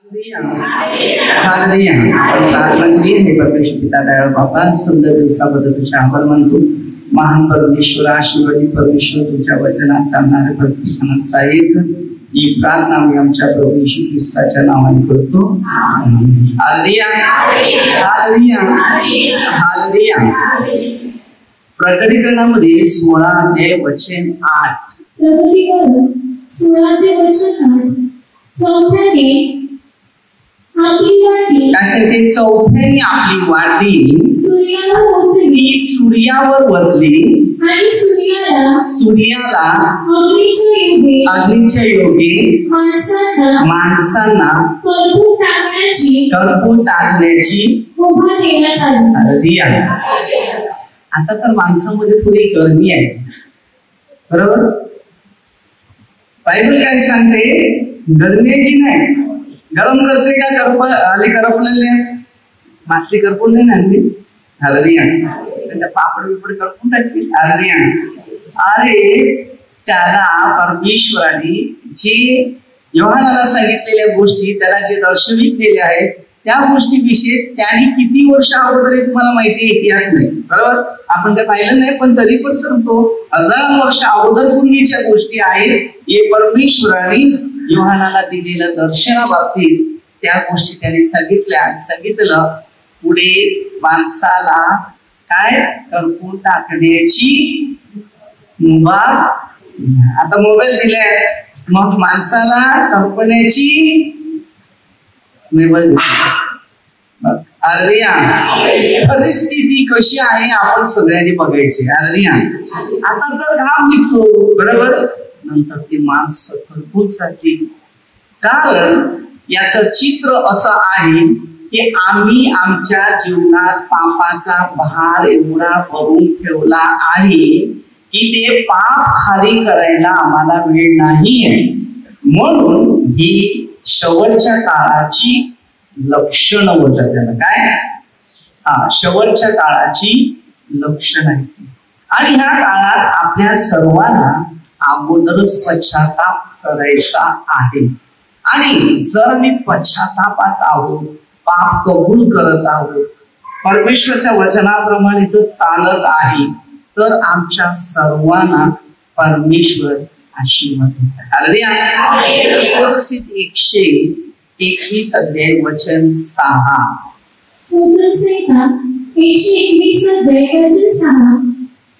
Hallelujah. परमेश्वर पिता दयाळू बाबा, सुंदर दिवसाबद्दल तुझे आभार मानतो. महान परमेश्वर, आशीर्वादी परमेश्वर, तुमच्या वचनात चालणारे प्रत्येकांना सहाय्यक ही प्रार्थना मी आमच्या प्रभू येशू ख्रिस्ताच्या नावाने करतो. हालेलुया. हालेलुया. हालेलुया. प्रकटीकरणामध्ये 16 अध्याय वचन 8. प्रकटीकरण 16 अध्याय वचन 8. चौथ्याने आपली वाटी, काय सांगते? चौथ्याने आपली वाटी सूर्यावर ओतली, ती सूर्यावर वतली आणि सूर्याला अग्नीच्या योगे माणसांना करपून टाकण्याची मुभा देण्यात आली. आता तर माणसामध्ये थोडी गरमी आहे, बरोबर? बायबल काय सांगते? गरमी आहे की नाही? गरम करते का? आली करपलेले मासली करपून नाही आणली. हालेलुया. त्यांच्या पापड बिपड करपून टाकतील. हालेलुया. अरे त्याला परमेश्वराने जे योहानाला सांगितलेल्या गोष्टी, त्याला जे दर्शविलेल्या आहेत त्या गोष्टीविषयी त्यांनी किती वर्ष अगोदर तुम्हाला माहिती आहे, इतिहास नाही, बरोबर? आपण काय पाहिलं नाही, पण तरी पण सांगतो 1000 वर्ष अगोदर पूर्वीच्या गोष्टी आहेत. हे परमेश्वराने योहानाला दिलेलं दर्शनाबाबतीत त्या गोष्टी त्यांनी सांगितलं. पुढे माणसाला काय करपून टाकण्याची मुभा. आता मोबाईल दिलाय, मग माणसाला करपण्याची मोबाईल दिली. परिस्थिती कशी आहे आपण सगळ्यांनी बघायची. आता तर घाम निघतो, बरोबर? नंतर ते माणसं करपून जातील. कारण याचं चित्र असं आहे की आम्ही आमच्या जीवनात पापाचा भार एवढा भरून ठेवला आहे की ते पाप खाली करायला आम्हाला वेळ नाहीये. म्हणून ही शेवटच्या काळाची लक्षणं होतात. त्याला काय? शेवटच्या काळाची लक्षणं आहेत. आणि ह्या काळात आपल्या सर्वांना अगोदरच पश्चाताप करायचा आहे. आणि जर मी पश्चातापात आहोत, पाप कबूल करत आहोत, परमेश्वरच्या वचनाप्रमाणे जर चालत आहे, तर आमच्या सर्वांना परमेश्वर आशीर्वाद देतात. 121 अध्याय वचन 6. स्तोत्रसंहिता 121 अध्याय वचन 6.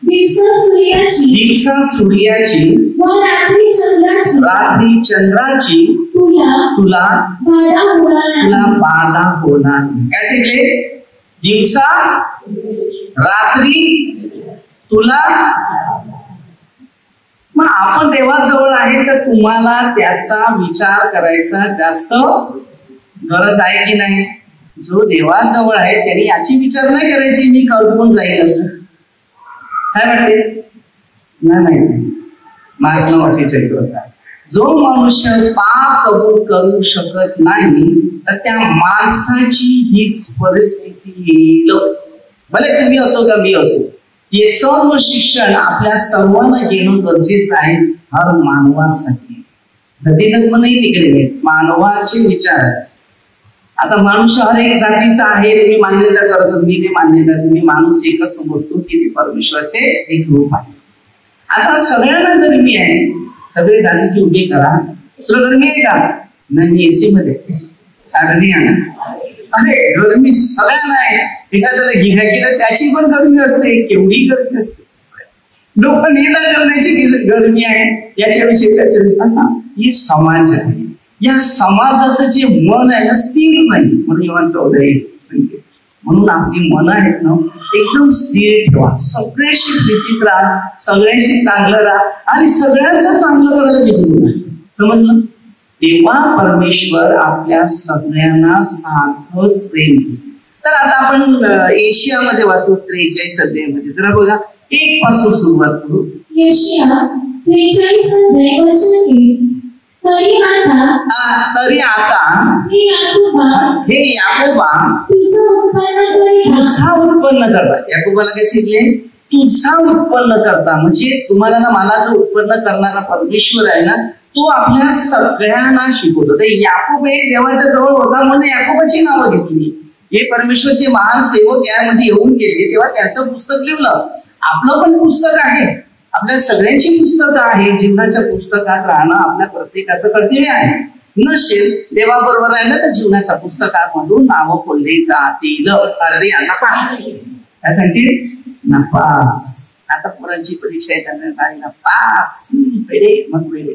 दिवसा सूर्याची व रात्री चंद्राची तुला बाधा होणार. काय सांगितले? दिवसा रात्री तुला. मग आपण देवाजवळ आहे तर तुम्हाला त्याचा विचार करायचा जास्त गरज आहे की नाही? जो देवाजवळ आहे त्यांनी याची विचार नाही करायची मी करपून जाईल असं. काय वाटते? नाही, माझं वाटायचं. जो मनुष्य पाप कबूल करू शकत नाही तर त्या माणसाची हीच परिस्थिती येईल. भले तुम्ही असो का मी असो, हे सर्व शिक्षण आपल्या सर्वांना घेणं गरजेचं आहे हर मानवासाठी. जाती धर्म नाही तिकडे, मानवाचे विचार. आता माणूस हर एक जातीचा आहे, तुम्ही मान्यता करत, मी ते मान्यता, तुम्ही माणूस एकच समजतो की ते परमेश्वराचे एक रूप आहे. आता सगळ्यांना गरमी आहे, सगळे जातीची उभी करा. तुला गरमी आहे का? नाही, मी एसी मध्ये. अरे गरमी सगळ्यांना आहे. एखाद्याला गिऱ्हा केलं त्याची पण गरमी असते, केवढी गरमी असते. लोक निंदा करण्याची गरमी आहे, याच्याविषयी त्याच्याविषयी. असा हे समाज आहे. या समाजाचं जे मन आहे ना, स्थिर नाही. म्हणून योहान 14 सांगते, म्हणून आपली मन आहेत ना एकदम स्थिर ठेवा. सगळ्याशी प्रीतीत राहा, सगळ्याशी चांगलं राहा आणि सगळ्यांचं चांगलं करायला विसरू नका. समजलं? तेव्हा परमेश्वर आपल्या सगळ्यांना सारखंच प्रेम. तर आता आपण एशियामध्ये वाचू 43 अध्यायामध्ये. जरा बघा, 1 पासून सुरुवात करू. एशिया 43 अध्याय वचन 1. तरी आता हे याकोबा तुझा उत्पन्न करता. याकोबाला काय सांगितले? तुझा उत्पन्न करता. म्हणजे तुम्हाला ना, मला जो उत्पन्न करणारा परमेश्वर आहे ना, तो आपल्या सगळ्यांना शिकवतो. तर याकोब एक देवाच्या जवळ होता म्हणून याकोबाची नावं घेतली. हे परमेश्वरचे महान सेवक यामध्ये येऊन गेले तेव्हा त्यांचं पुस्तक लिहिलं. आपलं पण पुस्तक आहे, आपल्या सगळ्यांची पुस्तकं आहे. जीवनाच्या पुस्तकात राहणं आपल्या प्रत्येकाचं कर्तव्य आहे. नसेल देवाबरोबर राहिलं तर जीवनाच्या पुस्तकामधून नावं खोलली जातील. अरे नपास काय सांगतील? नपास. आता पोरांची परीक्षा आहे त्यांना काय नपास पेढे मग पेढे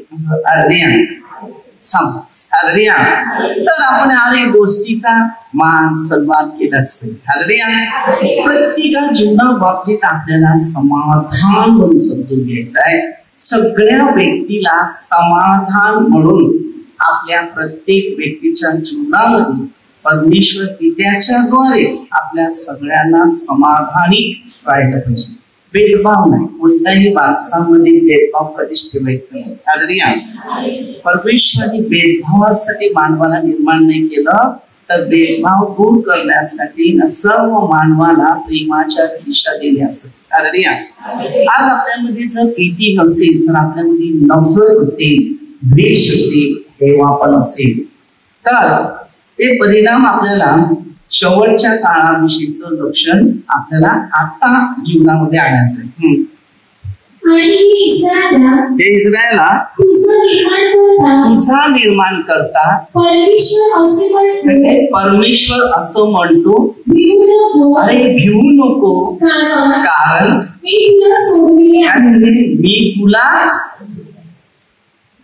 तर आपण हर एक गोष्टीचा मान सन्मान केलाच पाहिजे. प्रत्येक जीवना बाबतीत आपल्याला समाधान म्हणून समजून घ्यायचं आहे. सगळ्या व्यक्तीला समाधान म्हणून आपल्या प्रत्येक व्यक्तीच्या जीवनामध्ये परमेश्वर पित्याच्याद्वारे आपल्या सगळ्यांना समाधानी राहिलं पाहिजे. भेदभाव नाही, कोणत्याही माणसामध्ये भेदभाव कधीच ठेवायचं नाही. परमेश्वराने भेदभावासाठी मानवाला निर्माण नाही केलं, तर भेदभाव दूर करण्यासाठी सर्व मानवाला प्रेमाच्या दिशा देण्यासाठी. आज आपल्यामध्ये जर प्रीती नसेल तर आपल्यामध्ये नफरत असेल, द्वेष असेल, हेवापण असेल तर ते परिणाम आपल्याला शेवटच्या काळाविषयीचं लक्षण आपल्याला आता जीवनामध्ये आणायचं आहे. हे इस्रायला तुझा निर्माण करता परमेश्वर असं म्हणतो, अरे भिवू नको, कारण मी तुला.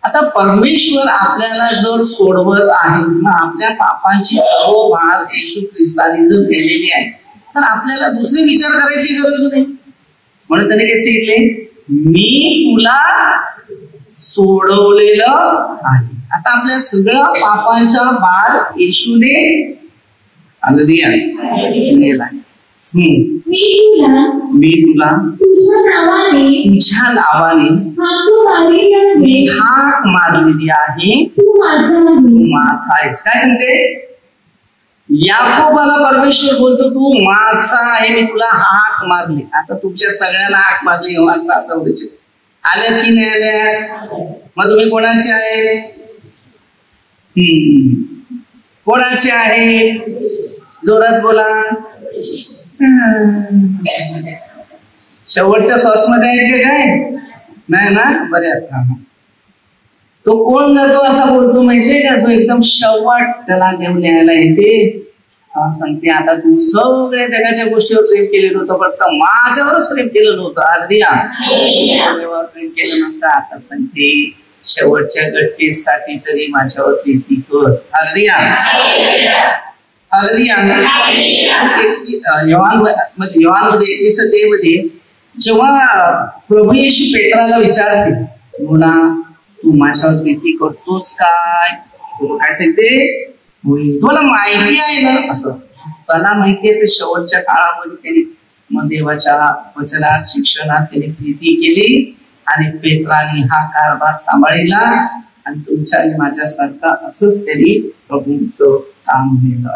आता परमेश्वर आपल्याला जर सोडवत आहे, मग आपल्या पापांची सर्व भार येशू ख्रिस्ताने जर दिलेली आहे तर आपल्याला दुसरे विचार करायची गरज नाही. म्हणून त्याने काय सांगितले? मी तुला सोडवलेलं आहे. आता आपल्या सगळ्या पापांचा भार येशूने नेला. मी तुला तुझ्या नावाने मी हाक मारलेली आहे, तू माझा आहेस. काय सांगते? याकोबाला परमेश्वर बोलतो तू माझा आहे, मी तुला हाक मारली. आता तुमच्या सगळ्यांना हाक मारली माझा चौघेचे आल्या की नाही आल्या? मग तुम्ही कोणाचे आहे? कोणाचे आहे? जोरात बोला. शेवटच्या सॉस मध्ये आहेत का? काय नाही ना? बऱ्याच. तो कोण जातो असा बोलतो माहितीये का? तो एकदम शेवट त्याला घेऊन यायला येते. सांगते आता तू सगळ्या जगाच्या गोष्टीवर प्रेम केलेलं होतं, फक्त माझ्यावरच प्रेम केलं नव्हतं. देवावर प्रेम केलं नसतं. आता सांगते शेवटच्या घटनेसाठी तरी माझ्यावर प्रीती कर. योहानमध्ये 21 अध्यायामध्ये जेव्हा प्रभू येशू पेत्राला विचारते, मुला तू माझ्यावर प्रीती करतोस काय? काय सांगते? तुला माहिती आहे ना? असं त्याला माहिती आहे. तर शेवटच्या काळामध्ये त्यांनी मग देवाच्या वचनात शिक्षणात त्यांनी प्रीती केली आणि पेत्राने हा कारभार सांभाळला आणि तुमच्या आणि माझ्यासारखा असंच त्यांनी प्रभूंचं काम केलं. तर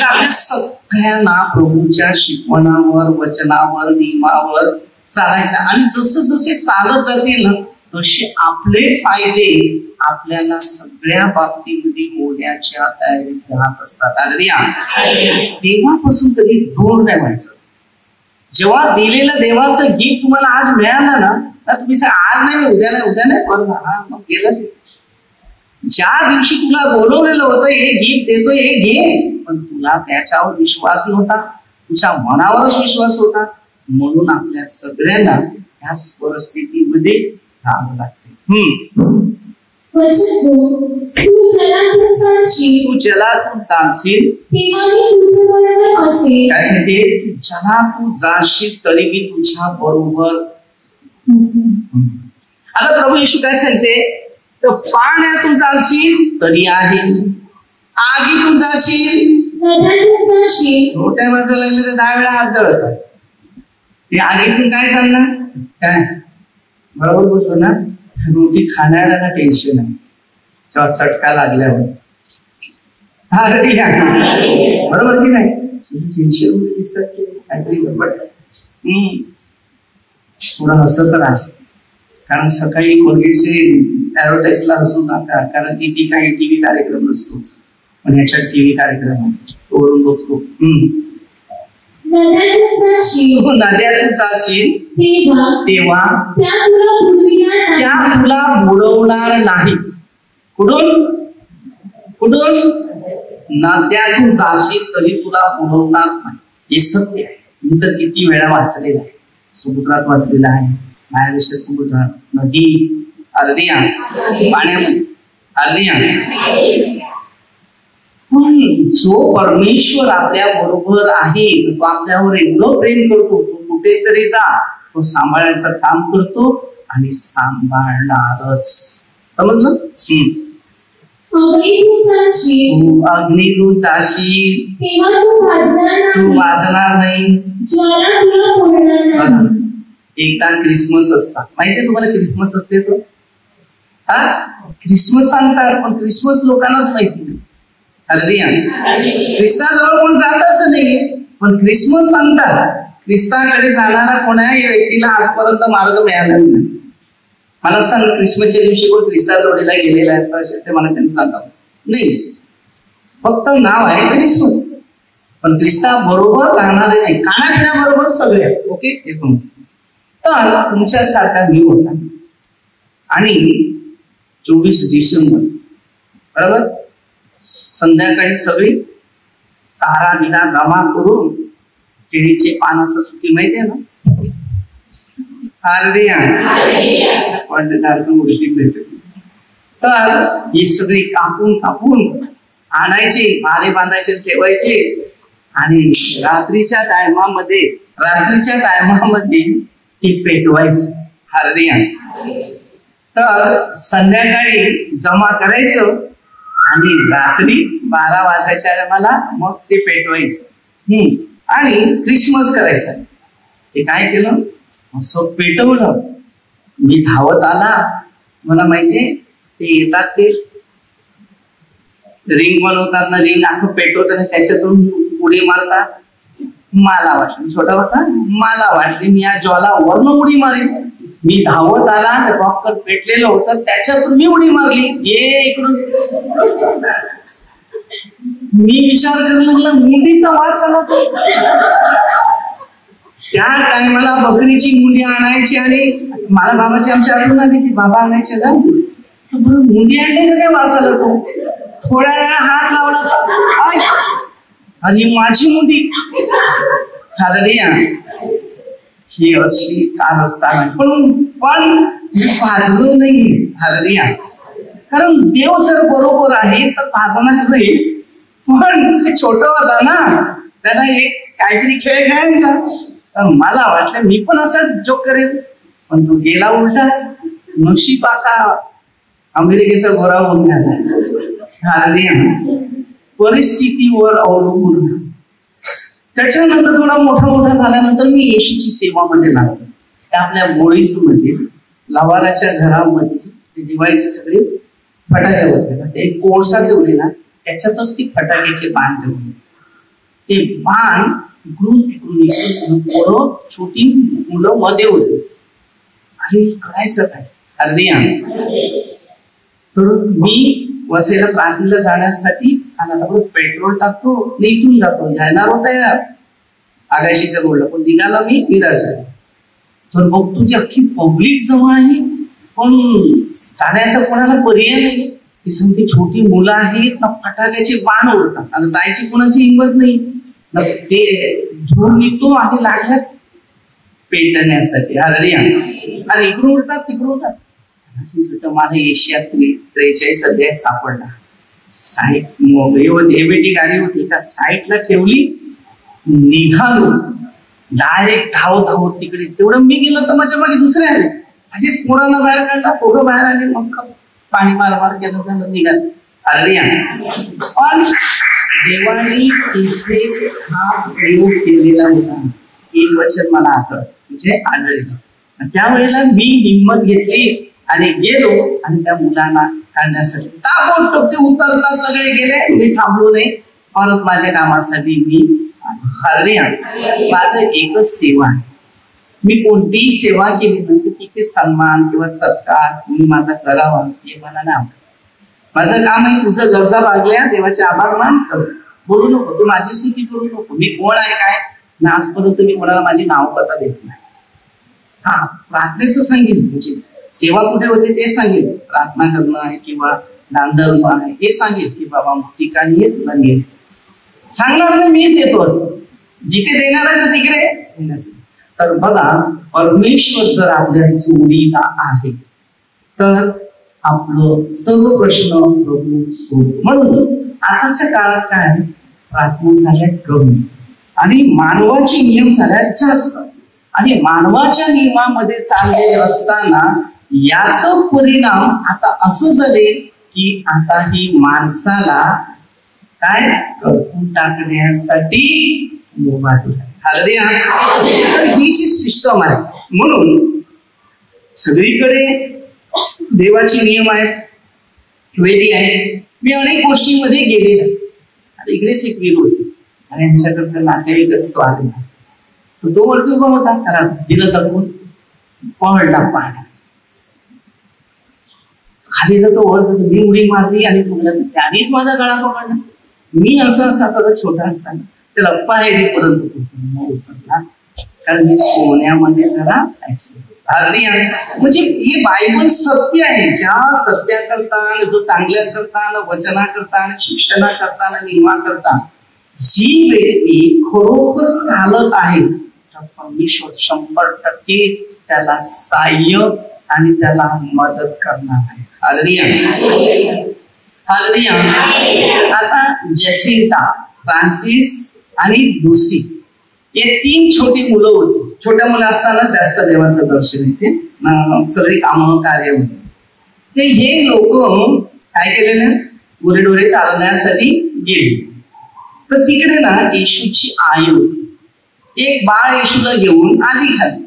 आपल्या सगळ्यांना प्रभूच्या शिकवणावर, वचनावर, नियमावर चालायचं आणि जसं जसे चालत जातील ना तसे आपले फायदे आपल्याला सगळ्या बाबतीमध्ये होण्याच्या तयारीत राहत असतात. देवापासून कधी दूर नाही व्हायचं. जेव्हा दिलेलं देवाचं गिफ्ट तुम्हाला आज मिळालं ना तर तुम्ही आज नाही, उद्या नाही, उद्या नाही, पण मग गेलं. ज्या दिवशी तुला बोलवलेलं होतं हे गिफ्ट देतोय हे घे, पण तुला त्याच्यावर विश्वास नव्हता, तुझ्या मनावरच विश्वास होता. म्हणून आपल्या सगळ्यांना ह्या परिस्थितीमध्ये राहावं लागते. तू जलातून चालशील काय सांगते? जलातून जाशील तरी मी तुझ्या बरोबर. आता प्रभू येशू काय सांगते? तर पाण्यातून चालशील तरी आहे, आगीतून जाशील. मोठ्या माणसाला लागले तर 10 वेळा हात जळतात. ते आगीतून काय चालणार? काय बरोबर बोलतो ना? रोटी खाणाऱ्याला टेन्शन आहे जेव्हा चटका लागल्यावर. बरोबर की नाही? टेन्शन दिसतात काहीतरी बरोबर थोडं हसत राहा. कारण सकाळी कोलगेटचे ऍडव्हर्टाईजला असू नका, कारण ती काही टीव्ही कार्यक्रम नसतोच, पण याच्यात टीव्ही कार्यक्रम वरून बघतो. नद्यातून जाशील तेव्हा त्या तुला बुडवणार नाही. कुठून कुठून? नद्यातून जाशील तरी तुला बुडवणार नाही. हे सत्य आहे. मी तर किती वेळा वाचलेला आहे, समुद्रात वाचलेला आहे, बाहेर समुद्रात, नदी, अर्ध्या पाण्यामध्ये, अर्ध्या. पण जो परमेश्वर आपल्या बरोबर आहे, तो आपल्यावर एवढं प्रेम करतो, तो कुठेतरी जा, तो सांभाळायचं काम करतो आणि सांभाळणारच. समजलं? अग्नीतून जाशील तू वाजणार नाही. एकदा क्रिसमस असतात, माहितीये तुम्हाला क्रिसमस असते तो? हा, क्रिसमस सांगतात, पण क्रिसमस लोकांनाच माहिती नाही. ख्रिस्ताजवळ कोण जातच नाही, पण क्रिसमस सांगतात. ख्रिस्ताकडे जाणारा कोणाही व्यक्तीला आजपर्यंत मार्ग मिळाला नाही. मला सांग, क्रिसमसच्या दिवशी कोण ख्रिस्ताजवळीला गेलेला आहे असं असेल ते मला त्यांनी सांगतात नाही. फक्त नाव आहे क्रिसमस, पण ख्रिस्ता बरोबर राहणारे नाही, खाण्यापिण्याबरोबर सगळे. ओके, हे समजतं. तर तुमच्यासारखा मी होता आणि 24 डिसेंबर बरोबर संध्याकाळी सगळी चारा बिरा जमा करून केळीचे पान असं सुटी, माहितीये ना, तर ही सगळी कापून कापून आणायची, मारे बांधायचे, ठेवायचे आणि रात्रीच्या टायमामध्ये ती पेटवायची. हरदिया. तर संध्याकाळी जमा करायचं आणि रात्री 12 वाजायच्या टायमाला मग ते पेटवायचं आणि क्रिसमस करायचं. ते काय केलं, असं पेटवलं. मी धावत आला, मला माहितीये ते येतात, ते रिंग बनवतात ना, रिंग आखं पेटवतात, त्याच्यातून उडी मारतात. मला वाटली, छोटा होता, मला वाटली मी या ज्वालावरनं उडी मारेन. मी धावत आला, डॉक्टर पेटलेलं होतं, त्याच्यातून मी उडी मारली. ये इकडून. मी विचार करायला लागला, मुंडीचा वास आला. त्या टायमाला बकरीची मुंडी आणायची आणि मला बाबाची आमच्या आठवण आली की बाबा आणायचे ना, मुंडी आणली का काय वास आला. तो थोड्या वेळा हात लावला आणि माझी मुंडी. हरदिया. ही अशी काल असताना पण मी भाजलो नाही. हरदिया. कारण देव जर बरोबर आहे तर भाजणार नाही. पण छोट होता ना, त्याला एक काहीतरी खेळ खेळायचा. मला वाटलं मी पण असं जोक करेल, पण तो गेला उलटा. नशीब आता अमेरिकेचा गोरा होऊन आला. परिस्थितीवर अवलंबून. त्याच्यानंतर थोडा मोठा झाल्यानंतर मी येशूची सेवामध्ये लागलो. त्या आपल्या बोळीच मध्ये लवाराच्या घरामध्ये दिवाळीचे सगळे फटाके होते, ते कोळसा ठेवलेला, त्याच्यातच ती फटाक्याचे बाण ठेवले. ते बाण इकडून पोरं छोटी मुलं मध्ये होते आणि करायचं काय. हल्दिया. तर मी वसईला प्रार्थनेला जाण्यासाठी आणि आता पेट्रोल टाकतो, इथून जातो, जाणार होता आगाशीच्या रोडला, पण निघाला मी विराजा. तर बघतो की अख्खी पब्लिक जवळ आहे, पण जाण्याचा कोणाला पर्याय नाही. ती समती छोटी मुलं आहेत ना, फटाक्याचे बाण उडतात आणि जायची कोणाची हिंमत नाही. ते धूर निघतो आणि लागल्यात पेटण्यासाठी. आणि इकडून उडतात तिकडून उडतात. मला एशियात 43 अध्याय सापडला. साईट हेवेटी गाडी होती, त्या साईटला ठेवली, निघालो डायरेक्ट धावत तिकडे. तेवढं मी गेलो तर माझ्या मागे दुसरे आले, आधीच पोरांना बाहेर काढला, पोरं बाहेर आले, मग पाणी मारमार केलं, झालं, निघालं. पण देवाने तिथे हा प्रयोग केलेला होता. एक वचन मला आठवलं, म्हणजे आढळलं. त्यावेळेला मी हिंमत घेतली आणि गेलो आणि त्या मुलांना काढण्यासाठी ताबडतोब ते उतरता सगळे गेले. मी थांबलो नाही, परत माझ्या कामासाठी मी माझं एकच सेवा आहे. मी कोणतीही सेवा केली नव्हती, ती की सन्मान किंवा सत्कार तुम्ही माझा करावा हे मला नाही आवडत. माझं काम आहे तुझं गरजा भागल्या देवाचे आभार मान चल, बोलू नको, तू माझी स्तुती करू नको. मी कोण आहे काय ना आजपर्यंत मी कोणाला माझी नाव पत्ता देत नाही. हा, प्रार्थनेचं सांगेल, म्हणजे सेवा कुठे होते ते सांगेल, प्रार्थना करणं आहे किंवा दानधर्म आहे हे सांगेल की बाबा ठिकाणी ये तुला नेल सांगणार नाही, मीच येतो असं. जिथे देणार आहे तिकडे येण्याचं. तर बघा, परमेश्वर जर आपल्या जोडीला आहे तर आपलं सर्व प्रश्न प्रभू सोडतो. म्हणून आताच्या काळात काय, प्रार्थना झाल्यात कमी आणि मानवाचे नियम झाल्यात जास्त. आणि मानवाच्या नियमामध्ये चाललेले असताना याच परिणाम आता असं झाले की आता ही माणसाला काय करपून टाकण्यासाठी ही जी सिस्टम आहे. म्हणून सगळीकडे देवाचे नियम आहेत, वेदी आहेत. मी अनेक गोष्टींमध्ये गेले, आता इकडेच एक वीर होती आणि यांच्याकडचं नातेवाईकच तो आलेला. तो वरती उभा होता, त्याला दिलं टाकून पडला पाण्यात. खाली जातो वर जातो, मी उडी मारली आणि त्यानेच माझा गळा पकडला. मी असं असा करत छोटा असताना त्याला पायरीपर्यंत उतरला, कारण मी सोन्यामध्ये जरा म्हणजे हे बायबल सत्य आहे. ज्या सत्या करता, जो चांगल्या करता, वचना करता, शिक्षणा करता, नियमा करता जी व्यक्ती खरोखर चालत आहे तर परमेश्वर 100% त्याला सहाय्य आणि त्याला मदत करणार आहे. Hallelujah, hallelujah. आता जेसिंटा, फ्रान्सिस आणि लुसी हे 3 छोटी मुलं होती. छोट्या मुलं असताना जास्त देवाचं दर्शन येते, सगळी कामं कार्य होते. हे लोक काय केलेले, गुरेढोरे चालवण्यासाठी गेले. तर तिकडे ना येशूची आई होती. एक बाळ येशूला घेऊन आली खाली,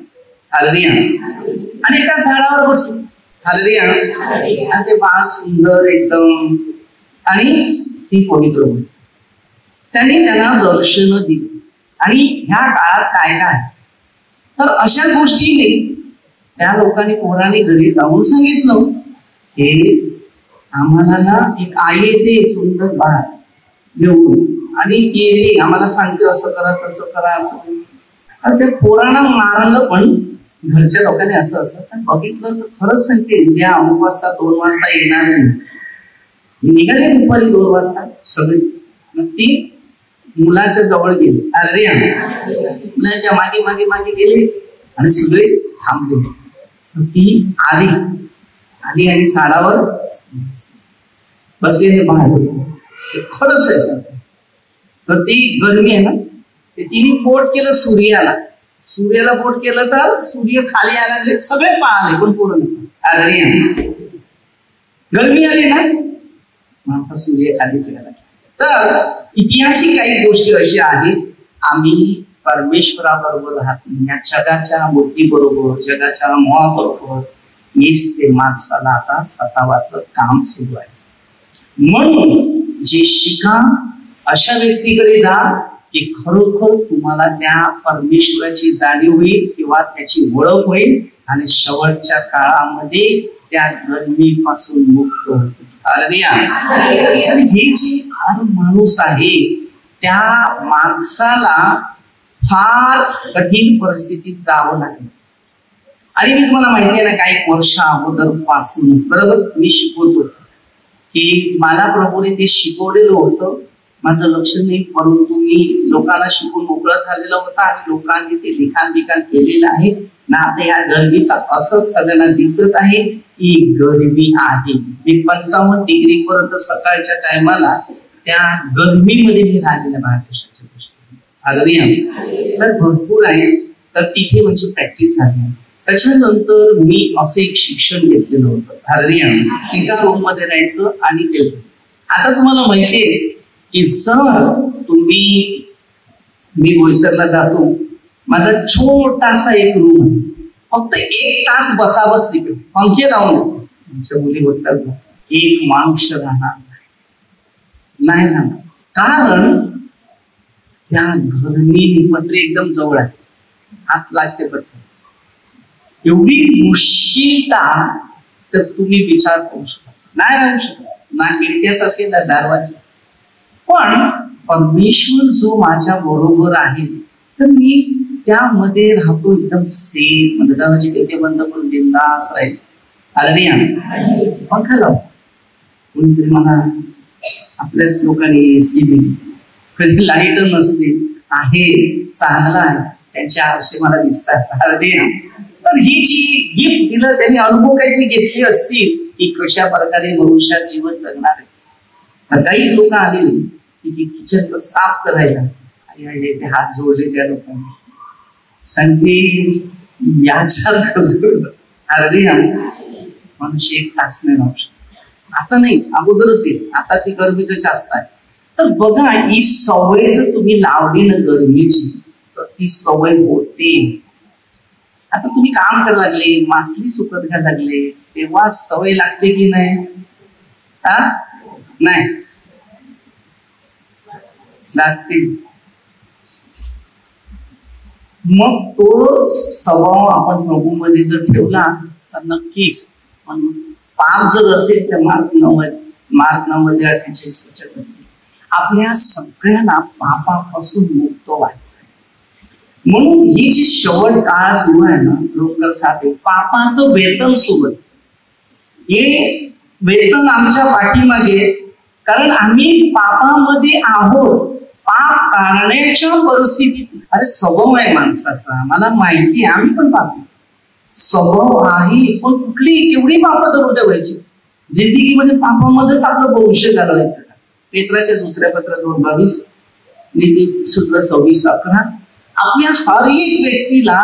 हालेलुया, आणि एका झाडावर बसली, हालेलुया. आणि ते बाळ सुंदर एकदम आणि ती पवित्र होती. त्यांनी त्यांना दर्शन दिली. आणि ह्या काळात काय काय तर अशा गोष्टीने त्या लोकांनी पोरांनी घरी जाऊन सांगितलं, हे आम्हाला ना एक आई येते सुंदर बाळ घेऊन आणि गेली, आम्हाला सांगते असं करा तसं करा असं. आणि त्या पोरांना मारलं, पण घरच्या लोकांनी असं असं बघितलं तर खरंच सांगते उद्या अमुक वाजता 2 वाजता येणार नाही. निघाले दुपारी 2 वाजता सगळी. मग ती मुलाच्या जवळ गेली, अरे मुलाच्या मागे मागे मागे गेले आणि सगळे थांबले. तर ती आली आली आणि झाडावर बसलेले बाहेर होते. खरंच आहे. तर ती गरमी आहे ना, ते तिने पोट केलं सूर्याला. सूर्याला पोट केलं तर सूर्य खाली यायला लागले, सगळे पळाले पण पूर्ण. अरे गरमी आली ना, मग सूर्य खालीच गेला. तर इतिहासिक काही गोष्टी अशा आहेत, आम्ही परमेश्वराबरोबर राहत नाही, या जगाच्या मूर्तीबरोबर, जगाच्या मोहाबरोबर हेच ते माणसाला आता सतावाचं काम सुरू आहे. म्हणून जे शिका अशा व्यक्तीकडे जा की खरोखर तुम्हाला त्या परमेश्वराची जाणीव होईल किंवा त्याची ओळख होईल आणि शेवटच्या काळामध्ये त्या गरमीपासून मुक्त होतील. आणि हे जे फार माणूस आहे त्या माणसाला फार कठीण परिस्थितीत जावं लागेल. आणि मी तुम्हाला माहिती आहे ना, काही वर्ष अगोदर पासूनच बरोबर मी शिकवतो की मला प्रभूने ते शिकवलेलं होतं, माझं लक्ष नाही, परंतु मी लोकांना शिकून मोकळं झालेलं होतं आणि लोकांनी ते लिखाण केलेलं आहे ना. आता या गरमीचा असं सगळ्यांना दिसत आहे की गरमी आहे. मी 55 डिग्री पर्यंत सकाळच्या टायमाला त्या गरमीमध्ये मी राहिलेल्या महाराष्ट्राच्या गोष्टी तर भरपूर आहे. तर तिथे म्हणजे प्रॅक्टिस झाली. त्याच्यानंतर मी असं एक शिक्षण घेतलेलं होतं, एका रूम मध्ये राहायचं आणि ते. आता तुम्हाला माहिती आहे की जर तुम्ही, मी बोईसरला जातो, माझा छोटासा एक रूम आहे, फक्त 1 तास बसावंच तिकडे, पंखे लावून आमच्या मुली बोलतात एक माणूस राहणार नाही ना, कारण त्या गरमी पत्रे एकदम जवळ आहे, हात लागते पत्र. एवढी मुश्किलता तर तुम्ही विचार करू शकता नाही राहू शकत ना खिडक्यासारखे ना दरवाजे. पण परमेश्वर जो माझ्या बरोबर आहे तर मी त्यामध्ये राहतो एकदम सेफ. म्हणजे दरवाजे खिडके बंद करून बिंदास राहील. आले पंखा लाव. कोणीतरी मला आपल्याच लोकांनी एसी दिली. कधी लाईट नसते आहे चांगला आहे त्यांचे आरसे मला दिसतात. तर ही जी गिफ्ट दिलं त्यांनी अनुभव काहीतरी घेतले असतील की कशा प्रकारे भविष्यात जीवन जगणार आहे. तर काही लोक आलेली की किचनचं साफ करायला आणि ते हात जोडले त्या लोकांनी सांगते याच्यात अर्धी मनुष्य 1 तास नाही राहू शकतो. आता नाही अगोदर होते आता ती गरमीच जास्त आहे. तर बघा ही सवय जर तुम्ही लावली ना गरमीची तर ती सवय होते. आता तुम्ही काम करायला लागले मासली सुकत घ्यायला लागले तेव्हा सवय लागते की नाही. नाही लागते. मग तो स्वभाव आपण प्रभूमध्ये जर ठेवला तर नक्कीच. पण पाप जर असेल तर मार्क 9 मध्ये 48 आपल्या सगळ्यांना पापापासून मुक्त व्हायचं. म्हणून ही जी शेवट काळ सुरू आहे ना लोकर साथे पापाचं वेतन सुरू आहे. हे वेतन आमच्या पाठीमागे कारण आम्ही पापामध्ये आहोत. पाप करण्याच्या परिस्थितीत अरे स्वभाव आहे माणसाचा मला माहिती आहे आम्ही पण पाप स्वभाव आहे. पण कुठली केवढी पापं धरून ठेवायची जिंदगीमध्ये पापामध्येच आपलं भविष्य घालवायचं. पेत्राच्या 2 पत्र 2:22 नीती सूत्र 26:11 आपल्या हर एक व्यक्तीला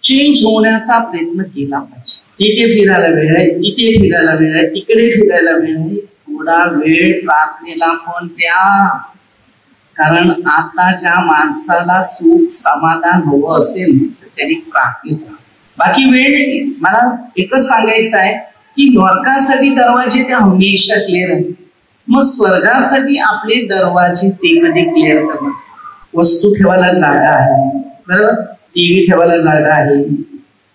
चेंज होण्याचा प्रयत्न केला पाहिजे. इथे फिरायला वेळ आहे इथे फिरायला वेळ आहे तिकडे फिरायला वेळ आहे. थोडा वेळ प्रार्थनेला पण द्या. कारण आता ज्या माणसाला सुख समाधान हवं असेल तर त्यांनी प्रार्थना करा. बाकी वेळ नाही. मला एकच सांगायचं आहे की नरकासाठी दरवाजे ते हमेशा क्लिअर आहे. मग स्वर्गासाठी आपले दरवाजे ते कधी क्लिअर करणार. वस्तू ठेवायला जागा आहे बरोबर. टीव्ही ठेवायला जागा आहे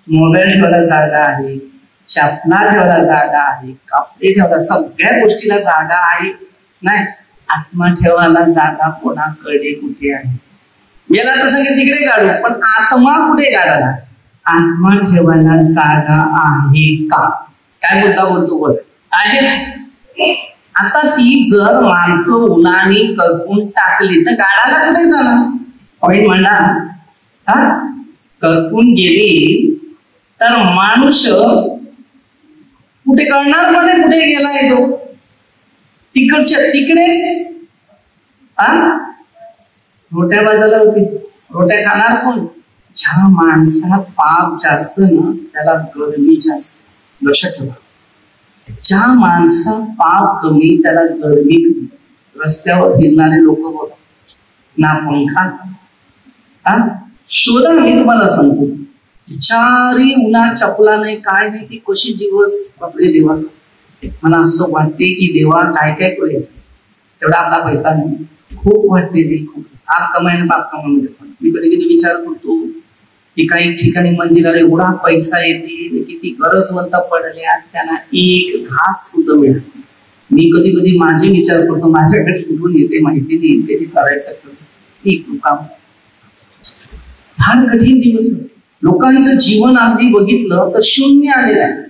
मोबाईल ठेवायला जागा आहे चपला ठेवायला जागा आहे कपडे ठेवायला सगळ्या गोष्टीला जागा आहे. नाही आत्मा ठेवायला जागा कोणाकडे कुठे आहे. याला तर सगळे तिकडे काढू पण आत्मा कुठे काढायला. आत्मा ठेवायला जागा आहे का. काय मुद्दा बोलतो बोल आहे. आता ती जर माणसं उन्हाने करपून टाकली तर गाडाला कुठे जाणार. पॉईंट म्हणा करपून गेली तर माणूस कुठे कळणार पण कुठे गेलाय तो. तिकडच्या तिकडेच रोट्या बाजाला होती रोट्या खाणार कोण. ज्या माणसात पाप जास्त ना त्याला गरमी जास्त. लक्षात ठेवा ज्या माणसात पाप कमी त्याला गरमी कमी. रस्त्यावर फिरणारे लोक बघ ना पंखा शोधा. मी तुम्हाला सांगतो चारी उन्हात चपला नाही काय नाही ती कशी दिवस बापरे देवा. मला असं वाटते की देवा काय काय करायचं तेवढा आपला पैसा नाही. खूप वाटते ते खूप आप कमायला बाप कमामध्ये. मी कधी कधी विचार करतो की काही ठिकाणी मंदिराला एवढा पैसा येते किती गरजवंत पडले त्यांना एक घास सुद्धा मिळत. मी कधी कधी माझे विचार करतो माझ्याकडे कुठून येते माहिती नाही ते करायचं एक काम. फार कठीण दिवस. लोकांचं जीवन अगदी बघितलं तर शून्य आलेलं आहे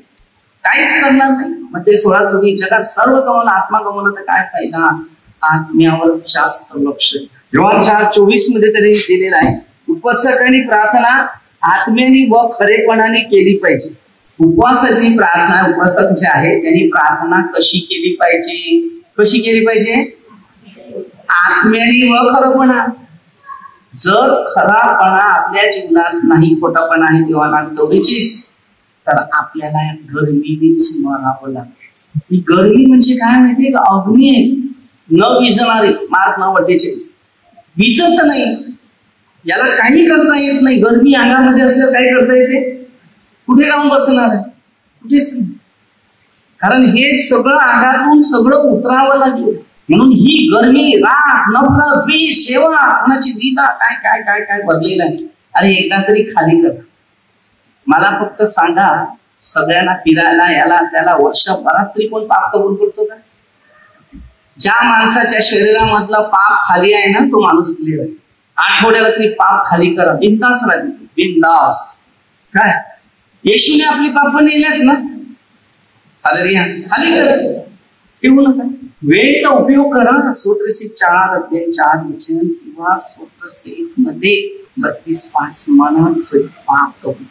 काहीच करणार नाही. मग ते 16-26 जगात सर्व गमवलं आत्मा गमवलं तर काय फायदा. आत्म्यावर जास्त लक्ष. योहान 4:24 मध्ये तरी दिलेलं आहे उपवासाची आणि प्रार्थना आत्म्याने व खरेपणाने केली पाहिजे. उपवासाची प्रार्थना उपवासक जे आहे त्यांनी प्रार्थना कशी केली पाहिजे. कशी केली पाहिजे आत्म्याने व खरपणा. जर खरापणा आपल्या जीवनात नाही खोटापणा आहे योहान 44 तर आपल्याला गरमीनेच मरावं लागेल. ही गरमी म्हणजे काय माहितीये का अग्नी आहे न विझणारी. मार्क 9:48 विजत नाही याला काही करता येत नाही. गरमी अंगामध्ये असल्यावर काय करता येते कुठे राहून बसणार आहे कुठेच नाही. कारण हे सगळं अंगातून सगळं उतरावं लागेल. म्हणून ही गरमी राग नफरत द्वेष सेवा कोणाची दिदा काय काय काय काय बदलेलं आहे. अरे एकदा तरी खाली करा. मला फक्त सांगा, सगळ्यांना फिरायला याला त्याला वर्षभरात तरी कोण पाप कबूल करतो का? ज्या माणसाच्या शरीरामधला पाप खाली आहे ना, तो माणूस क्लिअर आहे. आठवड्याला तरी पाप खाली करा, बिंदास राहते, बिंदास. काय येशूने आपली पाप नेल्यात ना, हालेलुया, खाली करा, ठेवू नका. वेळेचा उपयोग करा. स्तोत्रशीत 4:4 किंवा स्तोत्रशीत मध्ये 32:5 मनाचं पाप कबूल.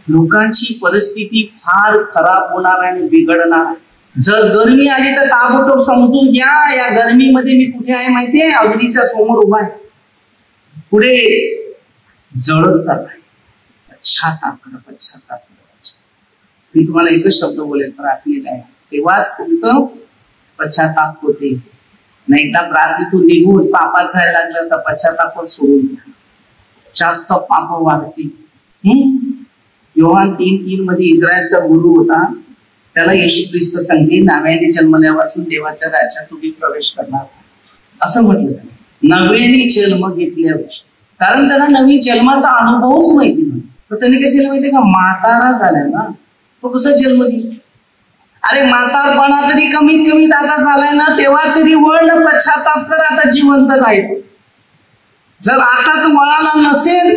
लोकांची परिस्थिती फार खराब होणार आणि बिघडणार. जर गरमी आली तर ताबडतोब समजून घ्या, या गरमीमध्ये मी कुठे आहे माहितीये? अग्नीच्या समोर उभा आहे, पुढे जळत चाललाय. पश्चाताप करा, पश्चाताप करा. मी तुम्हाला एकच शब्द बोलेल, प्रार्थनेला आहे, तेव्हाच तुमचं पश्चाताप होते. नाही एकदा प्रार्थनेतून निघून पापात जायला लागलं तर पश्चाताप सोडून द्या, जास्त पाप वाढतील. योहान 3:3 मध्ये इस्रायलचा गुरु होता, त्याला येशू ख्रिस्त सांगते, नव्याने जन्मल्यापासून देवाच्या राज्यात तुम्ही प्रवेश करणार, असं म्हटलं. नव्याने जन्म घेतल्यावर, कारण त्याला नवीन जन्माचा अनुभवच माहिती नाही. तर त्याने काय केलं माहितीये का? म्हातारा झालाय ना, तो कसा जन्म घेईल? अरे म्हातारपणा तरी कमीत कमी आता झालाय ना, तेव्हा तरी वळण, पश्चाताप कर, आता जिवंत आहे. जर आता तो वळाला नसेल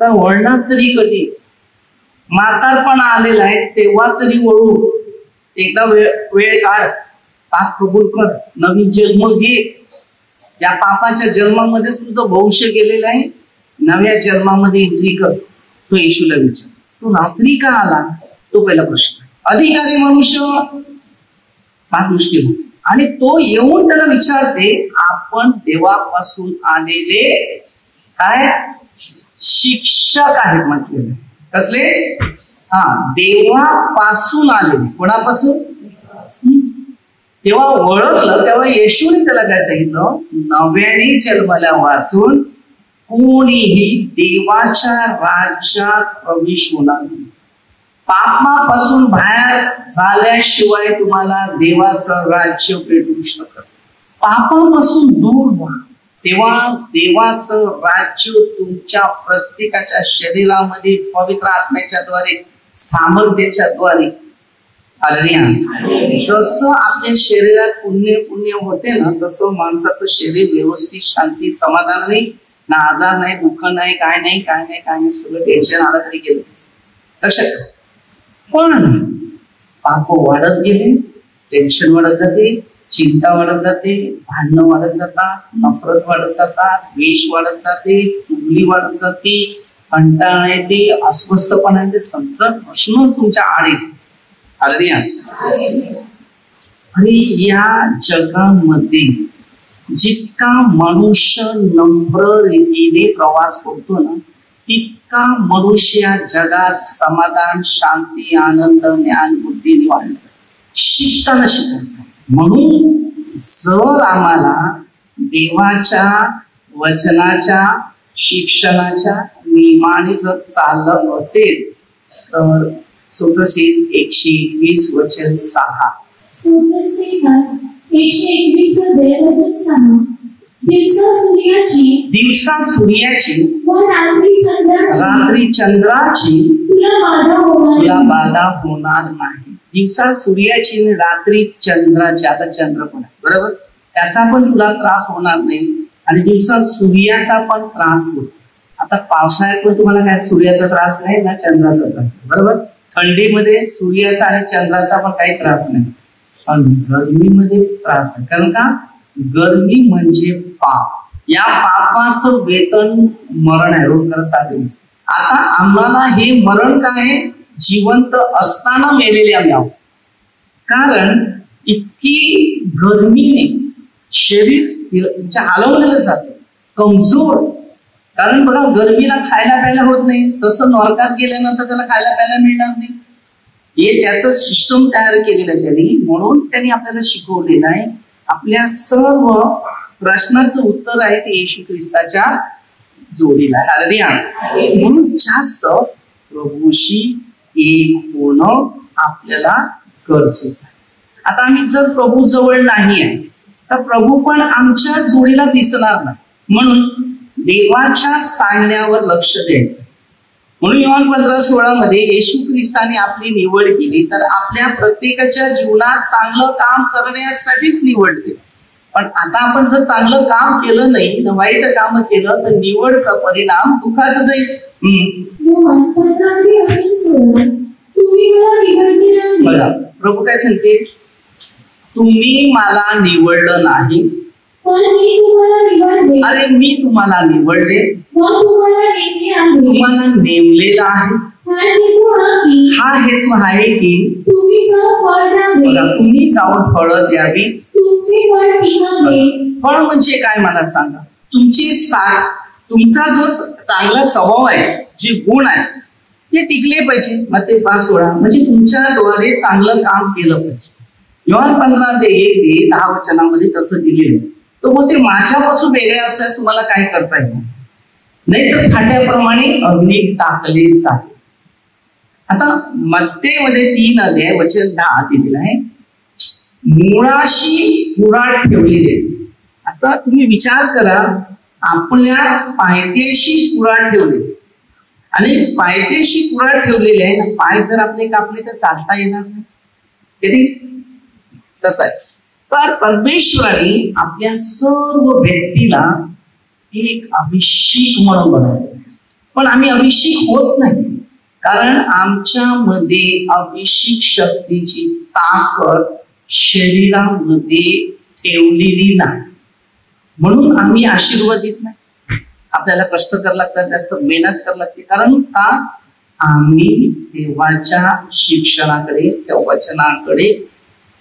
तर वळणार तरी कधी? म्हातारपणा आलेला आहे तेव्हा तरी वळू. एकदा वेळ काढ, पाप कबूल कर, नवीन जन्म घे. या पापाच्या जन्मामध्येच तुझं भविष्य गेलेलं आहे, नव्या जन्मामध्ये एंट्री कर. तो येशूला विचार, तो रात्री का आला? तो पहिला प्रश्न. अधिकारी मनुष्य फार मुश्किल, आणि तो येऊन त्याला विचारते, आपण देवापासून आलेले काय शिक्षक आहेत म्हटलेले. कसले? देवापासून आलेले. कोणापासून? तेव्हा ओळखलं, तेव्हा येशूने त्याला काय सांगितलं? नव्याने जन्मल्या वाचून कोणीही देवाच्या राज्यात प्रवेश होणार नाही. पापापासून बाहेर झाल्याशिवाय तुम्हाला देवाचं राज्य भेटू शकत. पापापासून दूर व्हा, तेव्हा देवाचं राज्य तुमच्या प्रत्येकाच्या शरीरामध्ये पवित्र आत्म्याच्या द्वारे, सामर्थ्याच्या द्वारे. जसं आपल्या शरीरात पुण्य होते ना, तसं माणसाचं शरीर व्यवस्थित, शांती, समाधान नाही, ना आजार नाही, दुःख नाही, काय नाही, सगळं टेन्शन आलं तरी गेलं. लक्षात. पण पाप वाढत गेले, टेन्शन वाढत जाते, चिंता वाढत जाते, भांडणं वाढत जातात, नफरत वाढत जातात, द्वेष वाढत जाते, चुगली वाढत जाते, कंटाळा येते, अस्वस्थपणा येते, सगळं प्रश्नच तुमच्या आड येते. आणि या जगामध्ये जितका मनुष्य नम्र रीतीने प्रवास करतो ना, तितका मनुष्य जगात समाधान, शांती, आनंद, ज्ञान, बुद्धी वाढत शिकायचं. म्हणून जर आम्हाला देवाच्या वचनाच्या, शिक्षणाच्या नियमाने जर चाललं असेल तर स्तोत्रशीत 121:6. स्तोत्रशीत 121:6. दिवसा सूर्याची व रात्री चंद्राची तुला बाधा होणार नाही. दिवसा सूर्याची आणि रात्री चंद्राची, आता चंद्र पण आहे बरोबर, त्याचा पण तुला त्रास होणार नाही, आणि दिवसा सूर्याचा पण त्रास होतो. आता पावसाळ्यात पण तुम्हाला काय सूर्याचा त्रास नाही ना, चंद्राचा त्रास बरोबर. थंडीमध्ये सूर्याचा आणि चंद्राचा पण काही त्रास नाही, पण गरमीमध्ये त्रास आहे. कारण का? गरमी म्हणजे पाप. या पापाचं वेतन मरण आहे. रोज साधे. आता आम्हाला हे मरण काय? जिवंत असताना मेलेले आम्ही आहोत. कारण इतकी गरमीने शरीर हलवलेलं जातं, कमजोर. कारण बघा, गरमीला खायला प्यायला होत नाही, तसं नरकात गेल्यानंतर त्याला खायला प्यायला मिळणार नाही. हे त्याचं सिस्टम तयार केलेलं आहे त्यांनी. म्हणून त्यांनी आपल्याला शिकवलेलं आहे. आपल्या सर्व प्रश्नाचं उत्तर आहे ते येशू ख्रिस्ताच्या जोडीला आहे. म्हणून जास्त प्रभूशी एक होणं आपल्याला गरजेचं आहे. आता आम्ही जर प्रभू जवळ नाही आहे तर प्रभू पण आमच्या जोडीला दिसणार नाही. म्हणून देवाच्या सांगण्यावर लक्ष द्यायचं. म्हणून योहान 15:16 मध्ये येशू ख्रिस्ताने आपली निवड केली तर आपल्या प्रत्येकाच्या जीवनात चांगलं काम करण्यासाठीच निवडते. पण आता आपण जर चांगलं काम केलं नाही, वाईट काम केलं तर निवडचा परिणाम दुःखात जाईल. बघा प्रभू काय सांगते, तुम्ही मला निवडलं नाही, अरे मी तुम्हाला निवडले, तुम्हाला नेमलेला आहे. हा हेतू आहे की तुम्ही जाऊन फळं द्यावी. फळ म्हणजे काय मला सांगा, तुमचा जो चांगला स्वभाव आहे, जे गुण आहे ते टिकले पाहिजे. मत्ती 5:16 म्हणजे तुमच्याद्वारे चांगलं काम केलं पाहिजे. योहान 15:1-10 वचनामध्ये तसं दिलेलं आहे. तो बोलते माझ्यापासून वेगळे असल्यास तुम्हाला काय करता येईल, नाहीतर फाट्याप्रमाणे अग्नी टाकले जाते. आता मत्तेमध्ये 3:10 दिलेला आहे, मुळाशी कुऱ्हाड ठेवलेली आहे. आता तुम्ही विचार करा, आपल्या पायथ्याशी कुऱ्हाड ठेवली आणि पायथ्याशी कुऱ्हाड ठेवलेली आहे. पाय जर आपले कापले तर चालता येणार नाही, कधी तसं आहे. तर परमेश्वराने आपल्या सर्व व्यक्तीला एक अभिषेक म्हणून बनवलं, पण आम्ही अभिषेक होत नाही कारण आमच्यामध्ये अभिषेक शक्तीची ताकद शरीरामध्ये ठेवलेली नाही. म्हणून आम्ही आशीर्वादित नाही. आपल्याला कष्ट करावं लागतात, जास्त मेहनत करावं लागते. कारण का, आम्ही देवाच्या शिक्षणाकडे, त्या वचनाकडे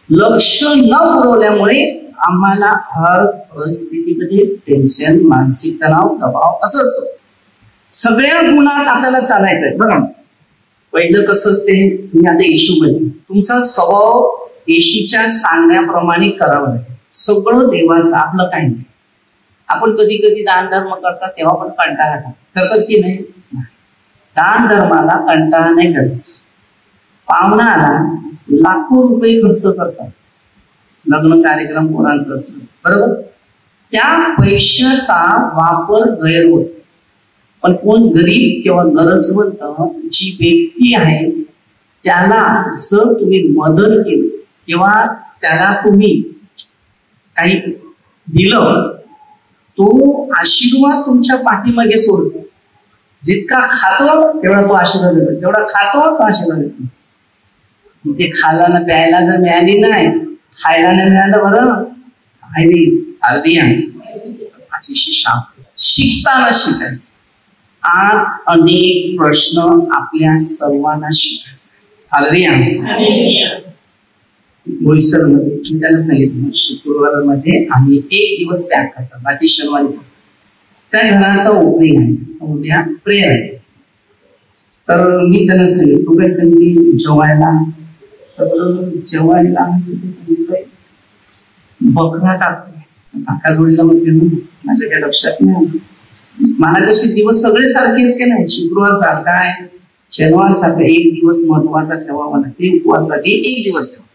लक्ष न पुरवल्यामुळे आम्हाला हर परिस्थितीमध्ये टेन्शन, मानसिक तणाव, दबाव असं असतो. सगळ्या गुणात आपल्याला चालायचंय. बघा पहिलं कसं असते, तुम्ही आता येशूमध्ये तुमचा स्वभाव येशूच्या सांगण्याप्रमाणे करावा लागेल. सगळं देवाचं, आपलं काही नाही. आपण कधी कधी दान धर्म करतात तेव्हा पण कंटाळा करतात की नाही. दान धर्माला कंटाळा नाही करायचं. पाहुणाला लाखो रुपये खर्च करतात, लग्न कार्यक्रम पोरांचं असलं बरोबर, त्या पैशाचा वापर गैर होतो. पण कोण गरीब किंवा गरजवंत जी व्यक्ती आहे त्याला जर तुम्ही मदत केली किंवा त्याला तुम्ही काही दिलं, तो आशीर्वाद तुमच्या पाठीमागे सोडतो. जितका खातो तेवढा तो आशीर्वाद देतो, जेवढा खातो तो आशीर्वाद देतो. ते खायला ना प्यायला जर मिळाली नाही, खायला नाही मिळालं बरं, अर्धी अतिशय शांत शिकताना शिकायचं. आज अनेक प्रश्न आपल्या सर्वांना शिकायचे. बोईसरमध्ये मी त्यांना सांगितलं, शुक्रवारमध्ये आम्ही एक दिवस त्याग करतात, बाकी शनिवारी त्या घराचा ओपनिंग आहे, उद्या प्रेयर आहे. तर मी त्यांना सांगितलं, तू काय सांगितली जेवायला, जेवायला बकरा टाकतो काका जोडीला म्हणते ना, माझ्या काही लक्षात नाही. मला कसे दिवस सगळे सारखे आहेत की नाही, शुक्रवार सारखा आहे, शनिवार सारखा, एक दिवस महत्वाचा ठेवावा लागते. उपवासासाठी एक दिवस ठेवा,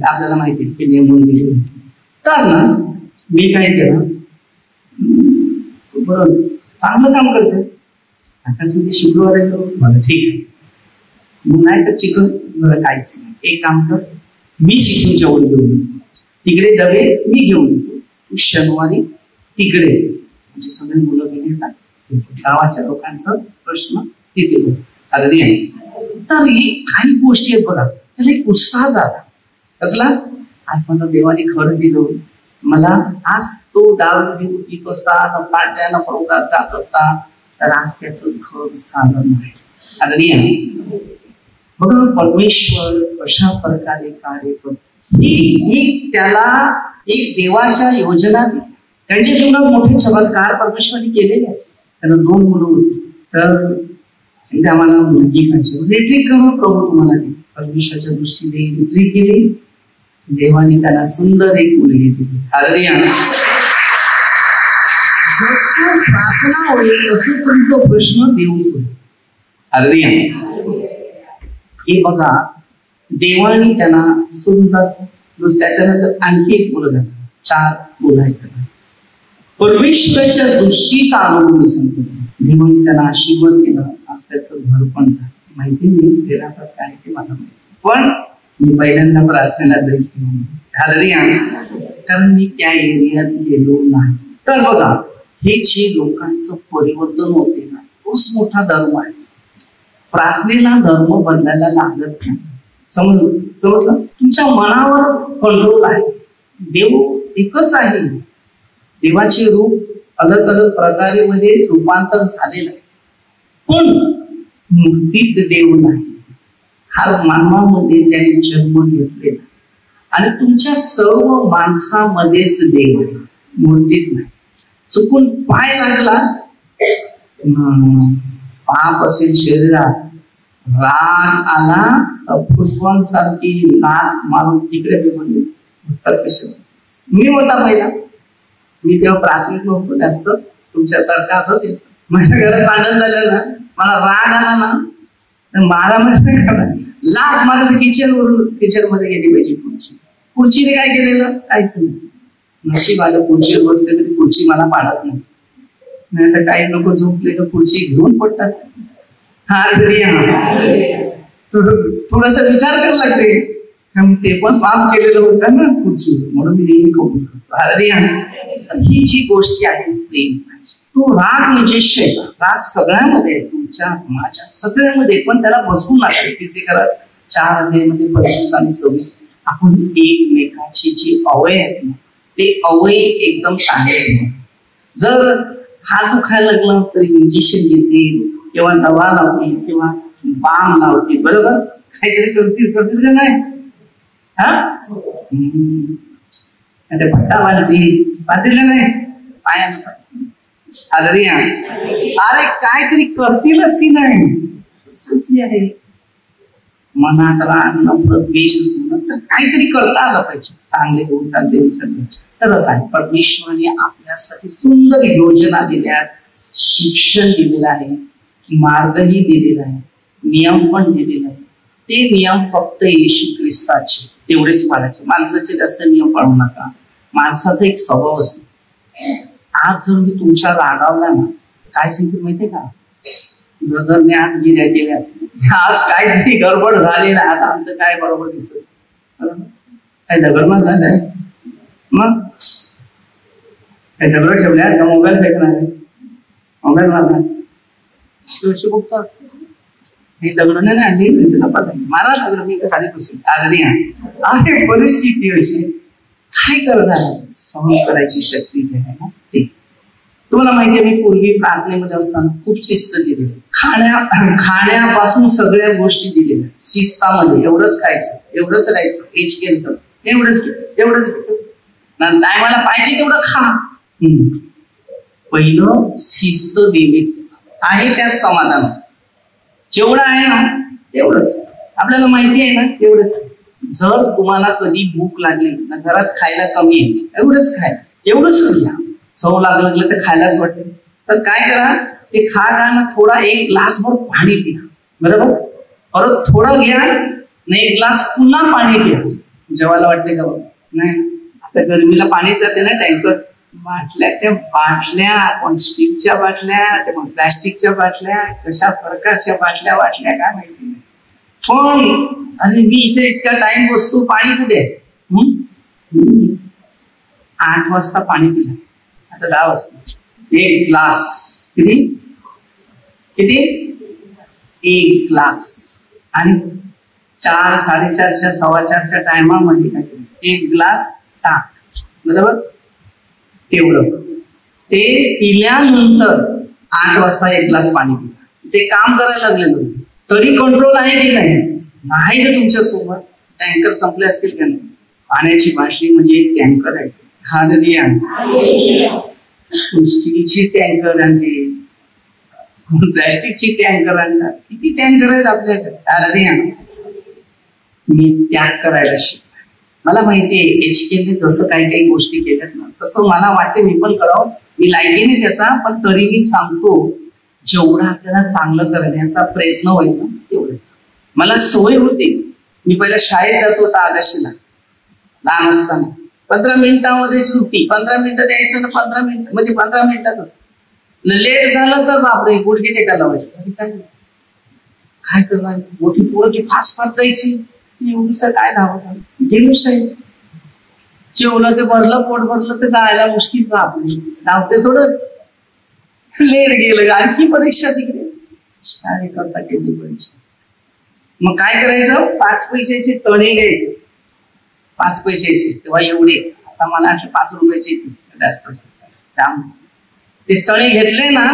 आपल्याला माहिती आहे की नेमून दिले. तर ना मी काय केलं, बरोबर चांगलं काम करते, आता सध्या शुक्रवार आहे करू मला, ठीक आहे. मग नाही तर चिकन मला काहीच नाही. एक काम कर, मी शिकून जेवण घेऊन येतो, तिकडे डबे मी घेऊन येतो, तू शनिवारी तिकडे, म्हणजे सगळे मुलं गेले का गावाच्या लोकांचा प्रश्न तिथे अगदी आहे. तर काही गोष्टी आहेत बघा, त्याला एक उत्साह झाला. कसला, आज माझा देवाने घर दिलं मला. आज तो दारू घेऊन पित असता, पाट्यानं प्रवकात जात असता, तर आज त्याचं घर झालं नाही. अगदी आहे बघा, परमेश्वर कशा प्रकारे कार्य करतो. ही त्याला एक देवाच्या योजना, त्यांच्या जीवनात मोठे चमत्कार परमेश्वराने केलेले आहेत. त्यांना 2 मुलं होती, तर आम्हाला मुलगी पाहिजे, रिट्रीट करून प्रभू तुम्हाला दे. परमेश्वराच्या दृष्टीने रिट्रीट केली, देवाने त्याला सुंदर एक मुलगी दिली. जसं प्रार्थना होईल तसं तुमचा प्रश्न देऊ सोडेल. हे बघा, देवाने त्यांना सुंदर, त्याच्यानंतर आणखी एक मुलगा, 4 मुलं आहेत. परमेश्वराच्या दृष्टीचा अनुभव मी सांगतो. देवाने त्यांना आशीर्वाद केला आज त्याचं घर पण झालं. माहिती नाही ते राहतात काय ते मला माहिती, पण मी पहिल्यांदा प्रार्थनेला जाईल कारण मी त्या एरियात गेलो नाही. तर बघा, हे जे लोकांचं परिवर्तन होते ना, तोच मोठा धर्म आहे. प्रार्थनेला धर्म बदलायला लागत नाही. समजलं? तुमच्या मनावर कंट्रोल आहे. देव एकच आहे. देवाचे रूप अलग अलग प्रकारे मध्ये रूपांतर झालेलं आहे, पण मूर्तीत देव नाही. हर मानवामध्ये त्याने जन्म घेतलेला आणि तुमच्या सर्व माणसामध्येच देव आहे, मूर्तीत नाही. चुकून पाय लागला, पाप असेल शरीरात, राग आला तर फुटबॉलसारखी लात मारून तिकडे मी होता पहिला. मी तेव्हा प्राथमिक नव्हतो जास्त, तुमच्यासारखं असंच येतं. माझ्या घरात भांडण झालं ना, मला राग आला ना, मारामध्ये लाट मला किचन मध्ये गेली पाहिजे. खुर्चीने काय केलेलं, काहीच नाही. नशीब आलं खुर्चीवर बसले तरी खुर्ची मला पाडत नाही. नाही तर काही लोक झोपले तर खुर्ची घेऊन पडतात. थोडासा विचार करायला लागते, ते पण पाप केलेलं होतं ना खुर्ची, म्हणून मी नेहमी कबूल करतो. ही जी गोष्टी आहे प्रेम, तो राग म्हणजे शैतान. राग सगळ्यामध्ये, तुमच्या माझ्या सगळ्यामध्ये, पण त्याला बसवू नका. करायचं 4 अध्यायामध्ये 25 आणि 26 आपण एकमेकाची जी अवय आहेत ना, ते अवय एकदम चांगले. जर हात दुखायला लागला तरी इंजेक्शन घेतील किंवा दवा लावतील किंवा बाम लावतील, बरोबर? काहीतरी करतील का नाही? पट्टा बांधतील नाही पाया. अरे काहीतरी करतीलच की नाही आहे. मनात राग नफरत द्वेष तर काहीतरी करता आलं पाहिजे. चांगले होऊन चांगले विचार तरच आहे. परमेश्वराने आपल्यासाठी सुंदर योजना दिल्या, शिक्षण दिलेलं आहे, मार्गही दिलेला आहे, नियम पण दिलेला आहे. ते नियम फक्त येशू ख्रिस्ताचे तेवढेच पाळायचे. माणसाचे जास्त नियम पाळू नका. माणसाचा एक स्वभाव असतो. आज जर मी तुमच्या रागावला ना, काय सांगतील माहितीये का, ब्रदरने आज गिऱ्या केल्या, आज काहीतरी गडबड झाली ना, आता आमचं काय बरोबर दिसत, काय दगडमार झालाय, मग काय दगड ठेवल्या का मोबाईल फेकणार आहे, मोबाईल मारणार तुळशी बघतो. हे दगड नाही आणली तुला पडला, मारा दगड, मी खाली बसेल. आहे परिस्थिती अशी, काय करणार, सहन करायची शक्ती जी आहे ना ते. तुम्हाला माहिती आहे, मी पूर्वी प्रार्थनेमध्ये असताना खूप शिस्त दिली. खाण्यापासून सगळ्या गोष्टी दिलेल्या शिस्तामध्ये. एवढंच खायचं, एवढंच राहायचं, एच केलं, एवढंच टायमाला पाहिजे तेवढं खा. पहिलं शिस्त दिली आहे, त्यात समाधान. जेवढं आहे ना तेवढंच, आपल्याला माहिती आहे ना तेवढंच. जर तुम्हाला कधी भूक लागली ना, घरात खायला कमी आहे, एवढंच खाय, एवढंच घ्या. चव लागलं तर खायलाच वाटते, तर काय करा, ते खा ना, थोडा 1 ग्लासभर पाणी पिया, बरोबर? परत थोडं घ्या ना, 1 ग्लास पुन्हा पाणी पिया. जेवायला वाटते का? नाही. आता गरमीला पाणी जाते ना, टँकर, बाटल्या, त्या बाटल्या, कोण स्टीलच्या बाटल्या, त्या कोण प्लास्टिकच्या बाटल्या, कशा प्रकारच्या बाटल्या वाटल्या काय माहिती नाही. पण अरे मी इथे इतका टाइम बसतो, पाणी कुठे? 8 वाजता पाणी पिलं, आता 10 वाजता 1 ग्लास. किती 1 ग्लास. आणि 4, 4:30, 4:15च्या टायमामध्ये काय 1 ग्लास ताक, बरोबर? तेवढं ते पिल्यानंतर 8 वाजता 1 ग्लास पाणी पिलं. ते काम करायला लागले तरी कंट्रोल आहे की नाही? नाही ना. तुमच्या सोबत टँकर संपले असतील का नाही? पाण्याची बाटली म्हणजे एक टँकर आहे. स्टीलची टँकर आणते, प्लॅस्टिकची टँकर आणतात, किती टँकर आहेत आपल्याकडे. मी त्याग करायला शिकलो. मला माहितीये HKने जसं काही काही गोष्टी केल्यात ना, तसं मला वाटते मी पण करावं. मी लायकीने त्याचा, पण तरी मी सांगतो, जेवढा आपल्याला चांगलं करण्याचा प्रयत्न होईल ना तेवढं. मला सवय होती, मी पहिला शाळेत जात होता आगाशीला, लहान असताना 15 मिनिटामध्ये सुट्टी. 15 मिनिटं द्यायचं ना, 15 मिनिटं म्हणजे 15 मिनिटातच. लेट झालं तर बापरे, गुडघे टेकायला व्हायचं. काय करणार, मोठी पोरं की फास्ट फास्ट जायची, एवढीच काय धावत गेलो साहेब. जेवलं ते भरलं, पोट भरलं ते जायला मुश्किल राहते, धावते थोडंच. लेट गेलं, आणखी परीक्षा तिकडे शाळेकरता केली परीक्षा. मग काय करायचं, 5 पैशाचे चणे घ्यायचे, 5 पैशाचे तेव्हा एवढे, आता मला 5 रुपयाचे जास्त. ते चणे घेतले ना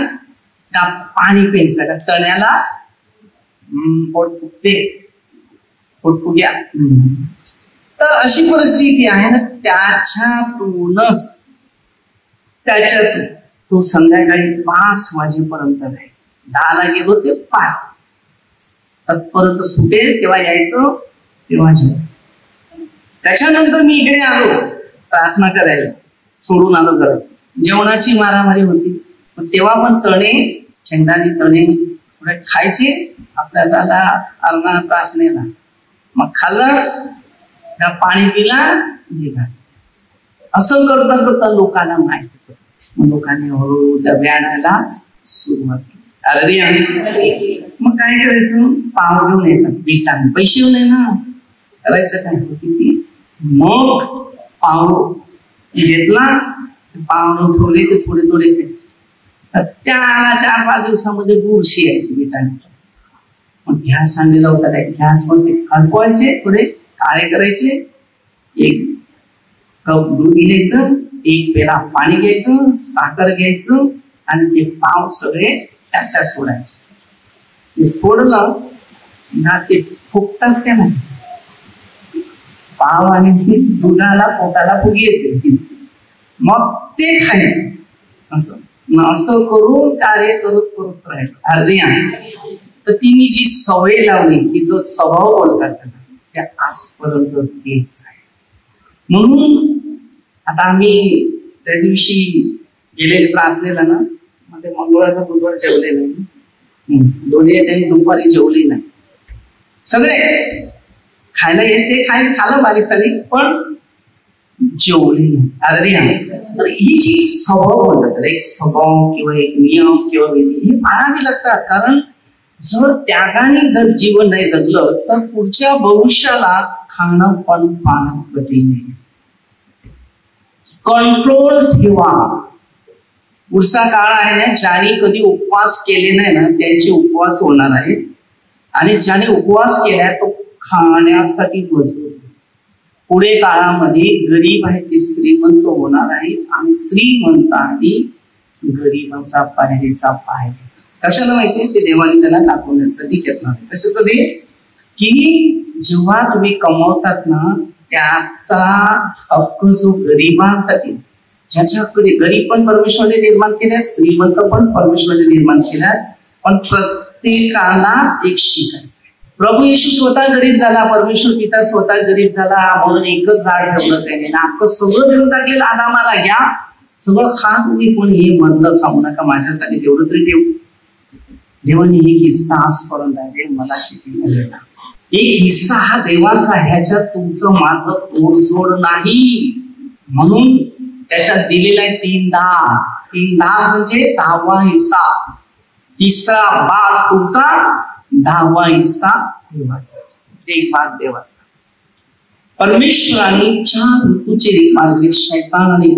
का पाणी प्यायचं का चण्याला पोट फुगते, पोट फुग्या. तर अशी परिस्थिती आहे ना, त्याच्यात तो संध्याकाळी 5 वाजेपर्यंत राहायचं. 10ला गेलो ते 5, तत्पर्यंत सुटेल तेव्हा यायचं, तेव्हा जेवायचं. त्याच्यानंतर मी इकडे आलो प्रार्थना करायला, सोडून आलो घरात. जेवणाची मारामारी होती, तेव्हा पण चणे, शेंगदाणे चणे थोडे खायचे. आपल्या झाला अरणार प्रार्थनेला, मग खाल्लं का पाणी पिला, निघाला. असं करता करता लोकांना माहिती पडलं. मग लोकांनी हळूहळू डबे आणायला सुरुवात केली. मग काय करायचं, पाव घेऊन यायचं, बीट आणि पैसे येऊ नये ना, करायचं काय होती. मग पाव घेतला, पाव ठेवले, ते थोडे थोडे खायचे. तर त्याला 4-5 दिवसामध्ये बुरशी यायची बीटाने. मग गॅस आणलेला होता, त्या गॅस मध्ये हलवायचे, थोडे काळे करायचे. 1 कप दूध घ्यायचं, 1 पेला पाणी घ्यायचं, साखर घ्यायचं आणि ते पाव सगळे त्याच्यात सोडायचे. ते सोडलं ना ते फुगतात का नाही, पाव आणि दुधाला पोटाला फुगी येते, मग ते खायचं. असं करून कार्य करत राहिलं. तर तिने जी सवय लावली, तिचा स्वभाव बोलतात त्या आजपर्यंत तेच आहे. म्हणून आता आम्ही त्या दिवशी गेलेले प्रार्थनेला ना, मध्ये मंगळवार बुधवार जेवले नाही, दोन्ही त्यांनी दुपारी जेवली नाही. सगळे खायला येते, खाल्लं बारीक सारीक, पण जेवली नाही. तर ही जी स्वभाव बोलतात, एक स्वभाव किंवा एक नियम किंवा विधी हे पाळावी लागतात. कारण जर त्यागाने जर जीवन नाही जगलं तर पुढच्या भविष्याला खाणं पण पाणं कठीण आहे. कंट्रोल ठेवा. पुढचा काळ आहे ना, ज्याने कधी उपवास केले नाही ना त्यांचे उपवास होणार आहेत, आणि ज्याने उपवास केलाय तो खाण्यासाठी मजबूर. पुढे काळामध्ये गरीब आहे ते श्रीमंत होणार आहेत, आणि श्रीमंत आणि गरीबाचा पायरीचा पाय. कशाला माहितीये, ते देवाने त्यांना दाखवण्यासाठी घेतणार. कशासाठी की जेव्हा तुम्ही कमवतात ना त्याचा हक्क जो गरीबासाठी, ज्याच्याकडे गरीब पण परमेश्वराने निर्माण केलाय, श्रीमंत पण परमेश्वराने निर्माण केलाय, पण प्रत्येकाला एक शिकायचं. प्रभू येशू स्वतः गरीब झाला, परमेश्वर पिता स्वतः गरीब झाला, म्हणून एकच झाड ठेवलं त्याने ना, अख्खं सगळं देऊन टाकलेलं. आदामाला घ्या, सगळं खा तुम्ही, पण हे मधलं खाऊ नका, माझ्यासाठी तेवढं तरी ठेवू. देवाने एक हिस्सा आजपर्यंत आहे, मला किती एक हिस्सा हा देवाचा, ह्याच्यात तुमचं माझं तोडजोड नाही. म्हणून त्याच्यात दिलेला आहे 3 10. 3 10 म्हणजे 10वा हिस्सा. 3रा भाग तुमचा, 10वा हिस्सा देवाचा, 1 भाग देवाचा. परमेश्वराने 4 ऋतूचे मार्ग शैतानाने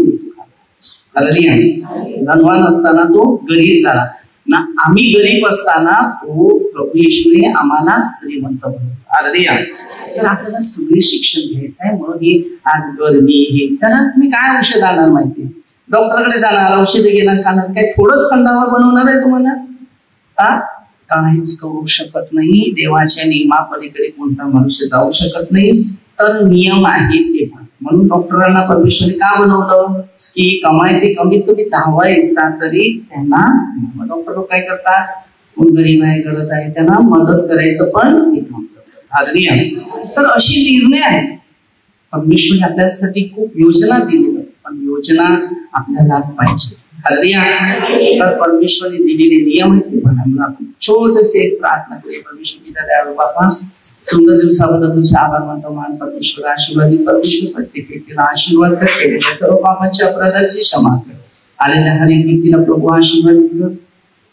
धनवान असताना तो गरीब झाला ना, आम्ही गरीब असताना तो प्रभू येशूने आम्हाला श्रीमंत बनवला. तर आपल्याला सगळे शिक्षण घ्यायचं आहे. म्हणून हे आज गरमी हे, त्याला तुम्ही काय औषध आणणार माहिती, डॉक्टरकडे जाणार, औषध घेणार, खाणार, काय थोडंच थंडावा बनवणार आहे तुम्हाला का? काहीच करू शकत नाही. देवाच्या नियमापलीकडे कोणता मनुष्य जाऊ शकत नाही. तर नियम आहे ते पण. म्हणून डॉक्टरांना परमेश्वराने का बनवलं की कमाई ते कमीत कमी 10वा हिस्सा तरी त्यांना. डॉक्टर लोक काय करतात, कोण गरीब आहे, गरज आहे, त्यांना मदत करायचं पण एक तर अशी निर्णय आहे. परमेश्वराने आपल्यासाठी खूप योजना दिलेली आहे, पण योजना आपल्याला पाहिजे. तर परमेश्वराने दिलेले नियम आहेत ते पण आपण छोटसे एक प्रार्थना करूया. परमेश्वर पिता दयाळू बाबा, सुंदर दिवसाबद्दल तुझे आभार मानतो. मान परमेश्वर आशीर्वादी, परमेश्वर प्रत्येक व्यक्तीला आशीर्वाद करते, सर्व पापांच्या अपराधाची क्षमा कर. आलेल्या हर एक व्यक्तीला प्रभू आशीर्वाद कर.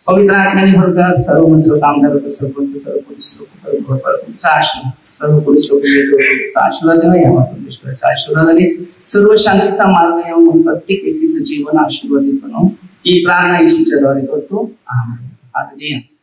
पवित्र आत्म्याने भरतात सर्व मंत्र कामदार सरपंच सर्व पोलीस लोक आश्रम सर्व पोलीस लोकांचा आशीर्वाद देवा यावा परमेश्वराच्या आशीर्वादाने सर्व शांतीचा मार्ग यावं प्रत्येक व्यक्तीचं जीवन आशीर्वादित बनव ही प्रार्थना येशूच्या द्वारे करतो आमेन. हालेलुया.